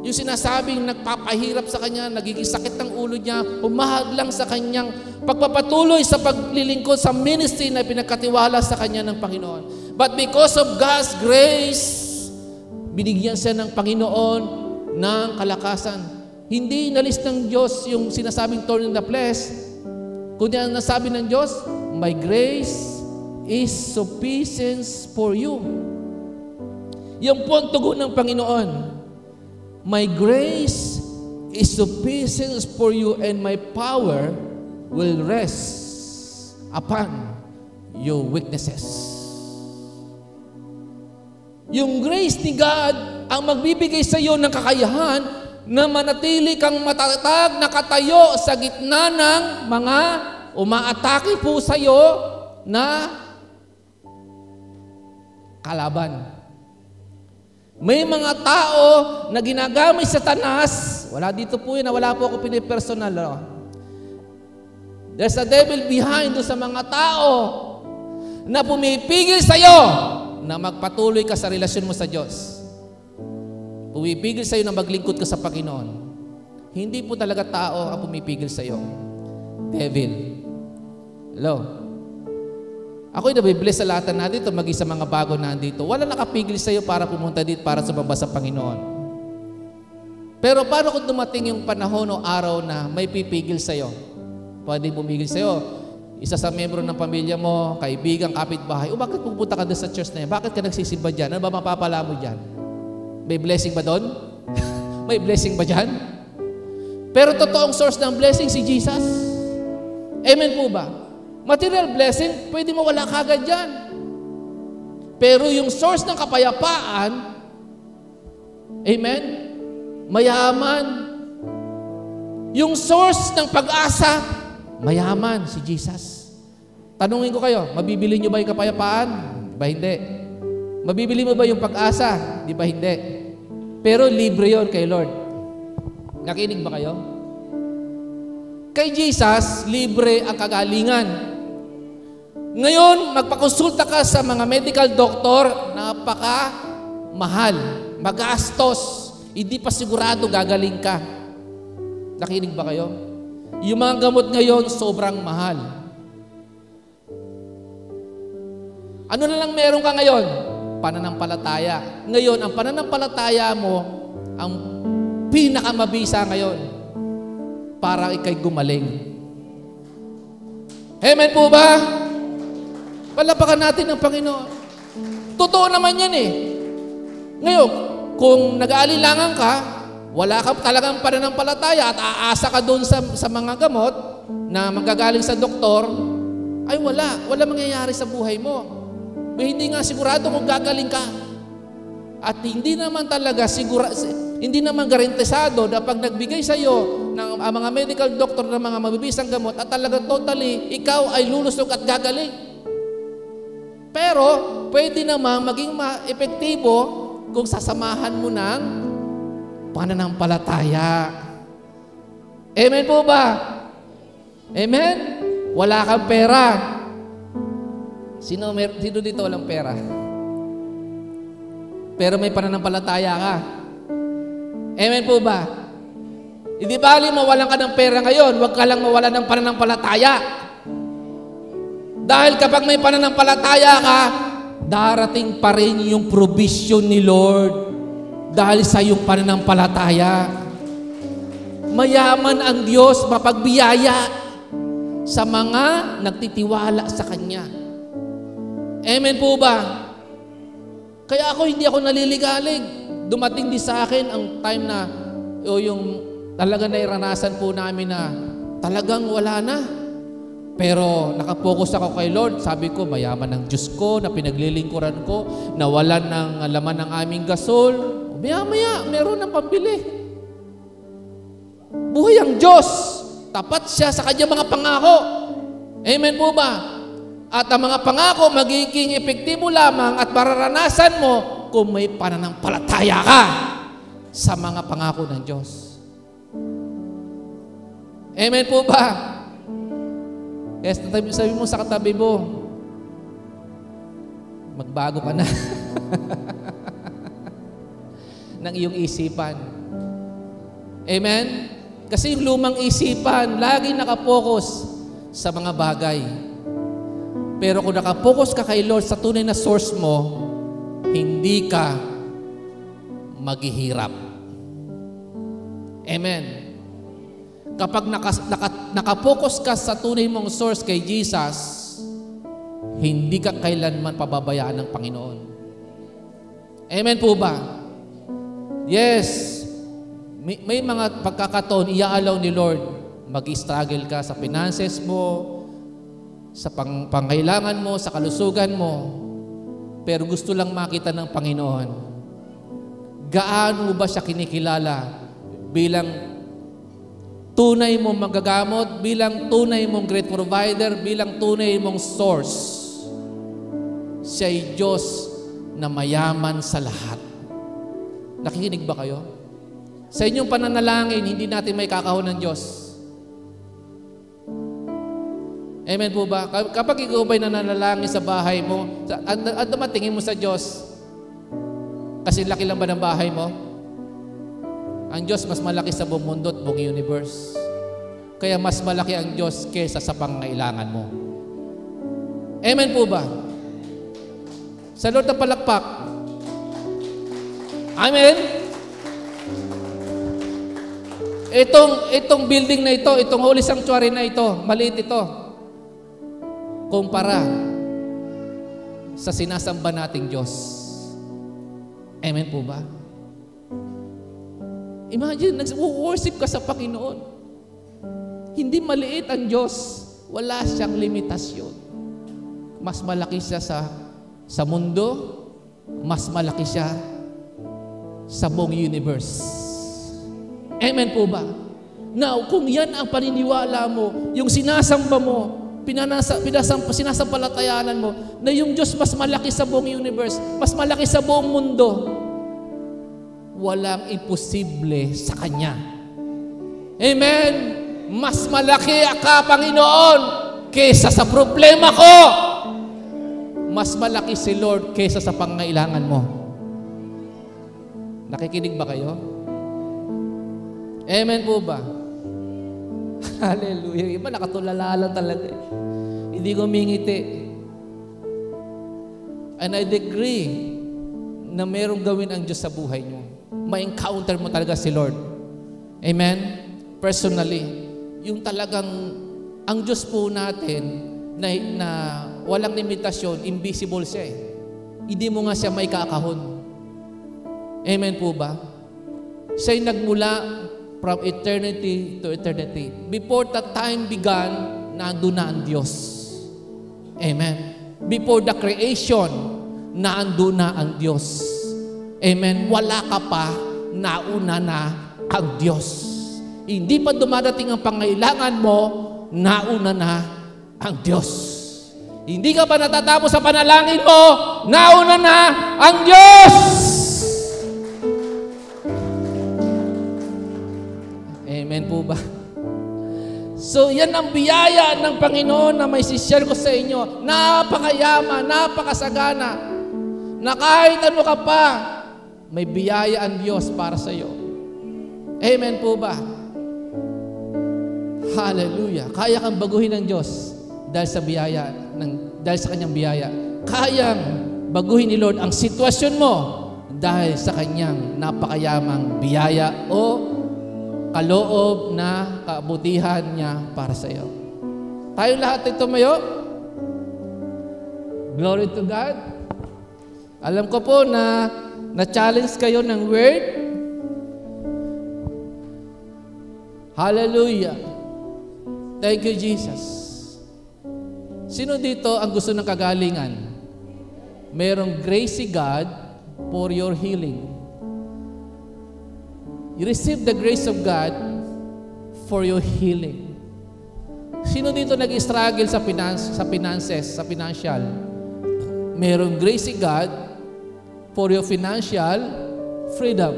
[SPEAKER 1] Yung sinasabing nagpapahirap sa kanya, nagiging sakit ng ulo niya, humahadlang sa kanyang pagpapatuloy sa paglilingkod sa ministry na pinagkatiwala sa kanya ng Panginoon. But because of God's grace, binigyan siya ng Panginoon ng kalakasan. Hindi inalis ng Diyos yung sinasabing thorn in the flesh, kundi ang nasabi ng Diyos, my grace is sufficient for you. Yung po ang tugon ng Panginoon. My grace is sufficient for you and my power will rest upon your weaknesses. Yung grace ni God ang magbibigay sa iyo ng kakayahan na manatili kang matatag, nakatayo sa gitna ng mga umaatake po sa iyo na kalaban. May mga tao na ginagamit sa Satanas. Wala dito po yun, wala po ako pinipersonal. There's a devil behind doon sa mga tao na pumipigil sa'yo na magpatuloy ka sa relasyon mo sa Diyos. Pumipigil sa'yo na maglingkod ka sa Panginoon. Hindi po talaga tao ang pumipigil sa'yo. Devil. Hello? Ako'y nabibless sa lahat na dito, maging sa mga bago na dito. Wala nakapigil sa'yo para pumunta dito para sumamba sa Panginoon. Pero paano kung dumating yung panahon o araw na may pipigil sa'yo? Pwede pumigil sa'yo. Isa sa membro ng pamilya mo, kaibigan, kapitbahay, o bakit pupunta ka doon sa church na yan? Bakit ka nagsisimba dyan? Ano ba mapapala mo dyan? May blessing ba doon? May blessing ba dyan? Pero totoong source ng blessing si Jesus. Amen po ba? Material blessing, pwede mo wala kagad dyan. Pero yung source ng kapayapaan, amen, mayaman. Yung source ng pag-asa, mayaman si Jesus. Tanungin ko kayo, mabibili nyo ba yung kapayapaan? Di ba hindi? Mabibili mo ba yung pag-asa? Di ba hindi? Pero libre yon kay Lord. Nakinig ba kayo? Kay Jesus, libre ang kagalingan. Ngayon, magpakonsulta ka sa mga medical doctor, napaka-mahal, magastos, hindi pa sigurado gagaling ka. Nakinig ba kayo? Yung mga gamot ngayon, sobrang mahal. Ano na lang meron ka ngayon? Pananampalataya. Ngayon, ang pananampalataya mo, ang pinakamabisa ngayon para ikay gumaling. Amen po ba? Palapakan natin ng Panginoon. Totoo naman yan eh. Ngayon, kung nag-aalilangan ka, wala ka talagang pananampalataya at aasa ka doon sa mga gamot na magagaling sa doktor, ay wala mangyayari sa buhay mo. Hindi nga sigurado kung gagaling ka. At hindi naman talaga hindi naman garantisado na pag nagbigay sa iyo ng mga medical doctor ng mga mabibisang gamot at talaga totally ikaw ay lulusog at gagaling. Pero pwede naman maging epektibo kung sasamahan mo ng pananampalataya. Amen po ba? Amen? Wala kang pera. Sino dito walang pera? Pero may pananampalataya ka. Amen po ba? Hindi bali mawalan ka ng pera ngayon, huwag ka lang mawalan ng pananampalataya. Dahil kapag may pananampalataya ka, darating pa rin yung provision ni Lord dahil sa iyong pananampalataya. Mayaman ang Diyos, mapagbiyaya sa mga nagtitiwala sa Kanya. Amen po ba? Kaya hindi ako naliligalig. Dumating din sa akin ang time na yung talaga nairanasan po namin na talagang wala na. Pero nakapokus ako kay Lord. Sabi ko, mayaman ang Diyos ko na pinaglilingkuran ko, nawalan ng laman ng aming gasol. Maya-maya, meron ng pambili. Buhay ang Diyos. Tapat siya sa kanyang mga pangako. Amen po ba? At ang mga pangako magiging epektibo lamang at mararanasan mo kung may pananampalataya ka sa mga pangako ng Diyos. Amen po ba? Yes, sabi mo sa katabi mo, magbago ka na ng iyong isipan. Amen? Kasi yung lumang isipan, laging nakapokus sa mga bagay. Pero kung nakapokus ka kay Lord sa tunay na source mo, hindi ka maghihirap. Amen. Kapag nakapokus ka sa tunay mong source kay Jesus, hindi ka kailanman pababayaan ng Panginoon. Amen po ba? Yes. May mga pagkakataon, iaalaw ni Lord, mag-struggle ka sa finances mo, sa pangailangan mo, sa kalusugan mo, pero gusto lang makita ng Panginoon. Gaano mo ba siya kinikilala bilang tunay mong magagamot, bilang tunay mong great provider, bilang tunay mong source? Siya ay Diyos na mayaman sa lahat. Nakikinig ba kayo? Sa inyong pananalangin, hindi natin may kakahon ng Diyos. Amen po ba? Kapag ikaw ba'y nananalangin sa bahay mo, at dumatingin mo sa Diyos, kasi laki lang ba ng bahay mo? Ang Diyos mas malaki sa buong mundo at buong universe. Kaya mas malaki ang Diyos kesa sa pangailangan mo. Amen po ba? Sa Lord na palakpak. Amen? Itong building na ito, itong Holy Sanctuary na ito, maliit ito. Kumpara sa sinasamba nating Diyos. Amen po ba? Imagine, nag-worship ka sa Panginoon. Hindi maliit ang Diyos. Wala siyang limitasyon. Mas malaki siya sa mundo, mas malaki siya sa buong universe. Amen po ba? Now, kung yan ang paniniwala mo, yung sinasamba mo, sinasampalatayanan mo, na yung Diyos mas malaki sa buong universe, mas malaki sa buong mundo, walang imposible sa Kanya. Amen? Mas malaki ka, Panginoon, kaysa sa problema ko. Mas malaki si Lord kaysa sa pangailangan mo. Nakikinig ba kayo? Amen po ba? Hallelujah. Iba nakatulala lang talaga. Hindi ko mingiti. And I decree na merong gawin ang Diyos sa buhay niyo. Ma-encounter mo talaga si Lord. Amen? Personally. Yung talagang ang Diyos po natin na walang limitasyon, invisible siya eh. Hindi mo nga siya may kakahon. Amen po ba? Siya'y nagmula from eternity to eternity. Before the time began, nandun na ang Diyos. Amen. Before the creation, nandun na ang Diyos. Amen. Wala ka pa, nauna na ang Diyos. Hindi pa dumadating ang pangailangan mo, nauna na ang Diyos. Hindi ka pa natatapos sa panalangin mo, nauna na ang Diyos. Amen po ba? So, yan ang biyaya ng Panginoon na may sishare ko sa inyo. Napakayaman, napakasagana, na kahit ano ka pa, may biyaya ang Diyos para sa iyo. Amen po ba? Hallelujah. Kaya kang baguhin ng Diyos dahil sa biyaya, dahil sa Kanyang biyaya. Kayang baguhin ni Lord ang sitwasyon mo dahil sa Kanyang napakayamang biyaya o kaloob na kabutihan niya para sa iyo. Tayo lahat ay tumayo. Glory to God. Alam ko po na na-challenge kayo ng word. Hallelujah. Thank you, Jesus. Sino dito ang gusto ng kagalingan? Merong grace si God for your healing. You receive the grace of God for your healing. Sino dito nag-struggle sa finances, sa financial? Merong grace si God for your financial freedom.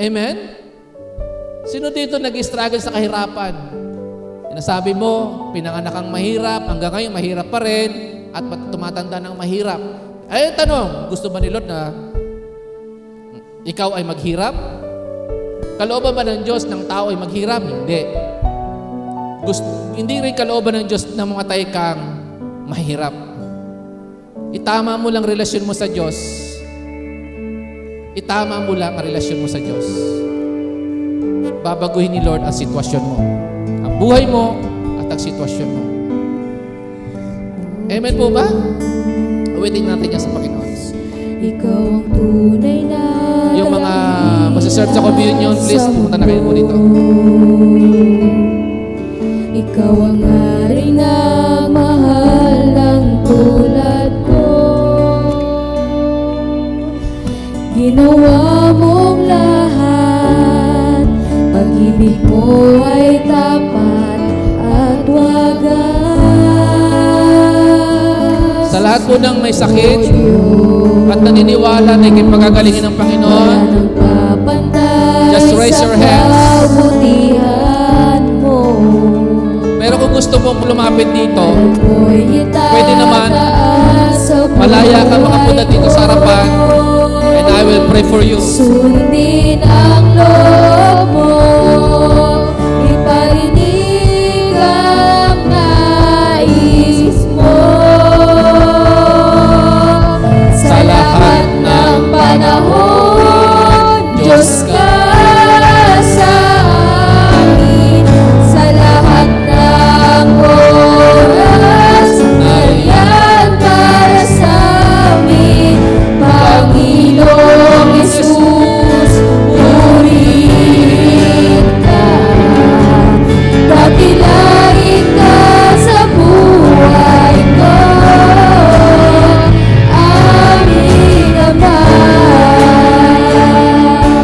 [SPEAKER 1] Amen? Sino dito nag-struggle sa kahirapan? Nasabi mo, pinanganak kang mahirap, hanggang ngayon mahirap pa rin, at tumatanda ng mahirap. Ay, tanong, gusto ba ni Lord na ikaw ay maghirap? Kalooban ba ng Diyos ng tao ay maghirap? Hindi. Hindi rin kalooban ng Diyos na mamatay kang mahirap. Itama mo lang relasyon mo sa Diyos. Itama mo lang ang relasyon mo sa Diyos. Babaguhin ni Lord ang sitwasyon mo. Ang buhay mo at ang sitwasyon mo. Amen po ba? Awitin natin yan sa Panginoon.
[SPEAKER 2] Ikaw ang tunay na
[SPEAKER 1] yung mga masaserve sa communion, please, pumunta na kayo po dito.
[SPEAKER 2] Ikaw ang hari na mahal ng tulad ko. Ginawa mong lahat, pag-ibig mo ay tapat at wagas.
[SPEAKER 1] Sa lahat lahat po ng may sakit at naniniwala na ikipagagalingin ng Panginoon, just raise your hands. Pero kung gusto mong lumapit dito, pwede naman, malaya ka makapunta dito sa harapan, and I will pray for you.
[SPEAKER 2] Sundin ang loob mo, iparinig ang nais mo. Sa lahat ng panahon, Diyos ka sa amin. Sa lahat ng oras, nariyan para sa amin. Panginoong Jesus, purihin ka. Dakilain ka sa buhay ko. Aming Ama.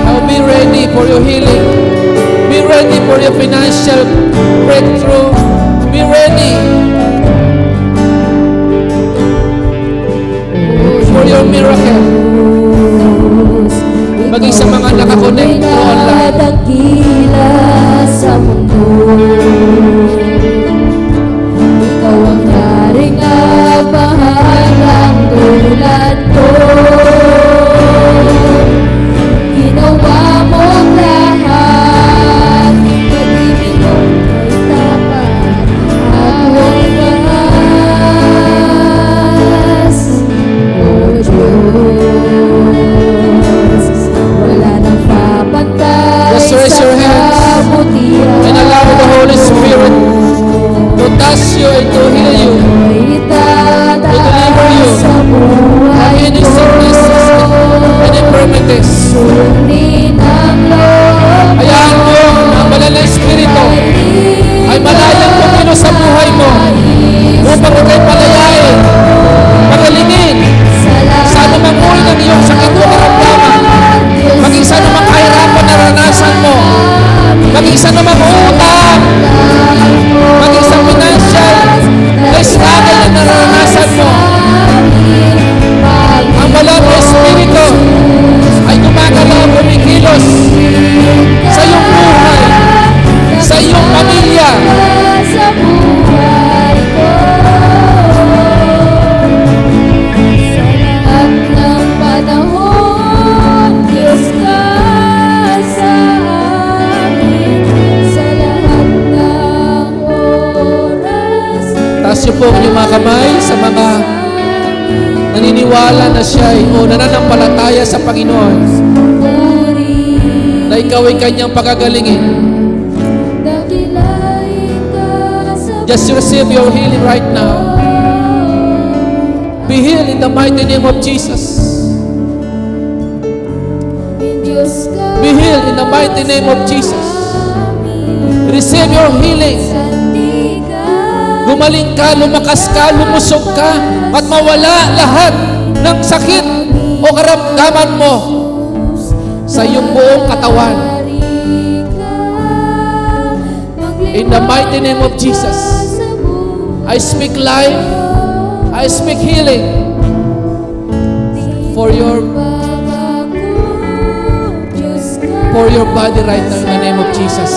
[SPEAKER 1] Now be ready for your healing. Be ready for your financial breakthrough. Be ready for your miracle. Maging sa mga nakakonect o online.
[SPEAKER 2] Dakila sa mundo, ikaw ang naringan, mahal ang tulad ko. Ginawa mong lahat, pag-ibig mo ay tapat at wagas. O Diyos, wala nang papantay
[SPEAKER 1] Just raise
[SPEAKER 2] sa
[SPEAKER 1] your hands
[SPEAKER 2] kabutihan
[SPEAKER 1] and allow the Holy Spirit to touch you and to heal you. deliver you from any sicknesses and infirmities. Hayaan mo ang banal na Espiritu ay malayang pumilo sa buhay mo upang ikay palayain, pagalingin sa anumang uri ng iyong sakit o karamdaman, maging sa anumang kahirapan na naranasan mo, maging sa anumang utang, maging sa financial na struggle na naranasan mo. Ang banal na Espiritu ay gumagalaw, kumikilos sa iyong buhay, sa iyong pamilya.
[SPEAKER 2] Sa buhay ko, sa lahat ng panahon, Diyos ka sa amin. Sa lahat ng oras,
[SPEAKER 1] Taas niyo po ang inyong mga kamay sa mga naniniwala na siya o nananampalataya sa Panginoon na ikaw ay kanyang pagagalingin. Just receive your healing right now. Be healed in the mighty name of Jesus. Be healed in the mighty name of Jesus. Receive your healing. Gumaling ka, lumakas ka, lumusog ka, at mawala lahat ng sakit o karamdaman mo sa iyong buong katawan. In the mighty name of Jesus, I speak life, I speak healing for your body right now in the name of Jesus.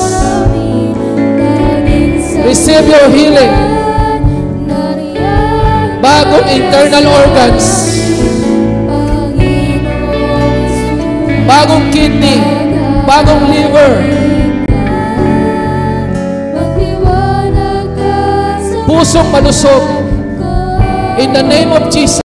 [SPEAKER 1] Receive your healing. Bagong internal organs, bagong kidney, bagong liver, pusong malusog in the name of Jesus.